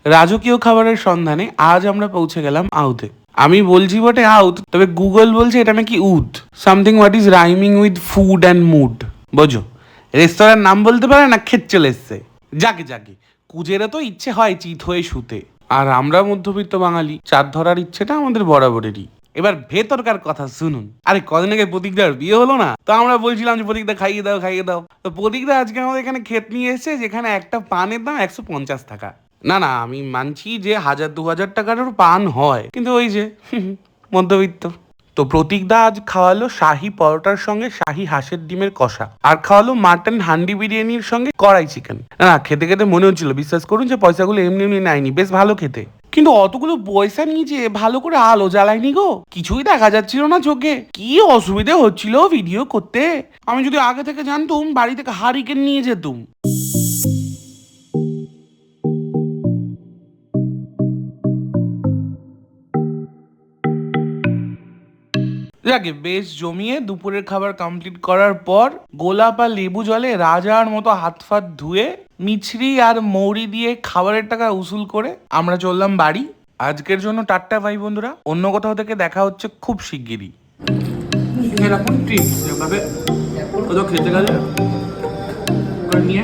রাজকীয় খাবারের সন্ধানে আজ আমরা পৌঁছে গেলাম আউতে। আমি বলছি বটে আউত, তবে গুগল বলছে এটা নাকি উদ, something what is rhyming with food and mood. বোঝো, রেস্তোরাঁর নাম বলতে পারে না, খেত চলে এসছে। যাকে যাকে, কুজেরও তো ইচ্ছে হয় চিত হয়ে শুতে, আর আমরা মধ্যবিত্ত বাঙালি, চাঁদ ধরার ইচ্ছেটা আমাদের বরাবরেরই। এবার ভেতরকার কথা শুনুন। আরে কদিন আগে প্রতীকদার বিয়ে হলো না, তো আমরা বলছিলাম যে প্রতীকদা খাইয়ে দাও খাইয়ে দাও, তো প্রতীকদা আজকে আমাদের এখানে ক্ষেত নিয়ে এসেছে, যেখানে একটা পানের দাম 150 টাকা। না না, আমি মানছি যে 1000-2000 টাকারও পান হয়, কিন্তু ওই যে মধ্যবিত্ত। তো প্রতীকদা আজ খাওয়ালো শাহি পরোটার সঙ্গে শাহি হাঁসের ডিমের কষা, আর খাওয়ালো মাটন হান্ডি বিরিয়ানির সঙ্গে কড়াই চিকেন। না, খেতে খেতে মনে হচ্ছিল, বিশ্বাস করুন, যে পয়সাগুলো এমনি এমনি নেয়নি, বেশ ভালো খেতে। কিন্তু অতগুলো পয়সা নিয়ে যে ভালো করে আলো জ্বালায়নি গো, কিছুই দেখা যাচ্ছিল না চোখে। কি অসুবিধে হচ্ছিল ভিডিও করতে। আমি যদি আগে থেকে জানতুম, বাড়ি থেকে হারিকেন নিয়ে যেতুম। যাকে বেশ জমিয়ে দুপুরের খাবার কমপ্লিট করার পর গোলাপ আর লেবু জলে রাজার মতো হাত ফাত ধুয়ে মিছরি আর মৌরি দিয়ে খাবারের টাকা উসুল করে আমরা চললাম বাড়ি। আজকের জন্য টাটা ভাই বন্ধুরা, অন্য কোথাও থেকে দেখা হচ্ছে খুব শিগগিরই। এরকম ট্রিপ যেভাবে কোথাও খেতে গেলে নিয়ে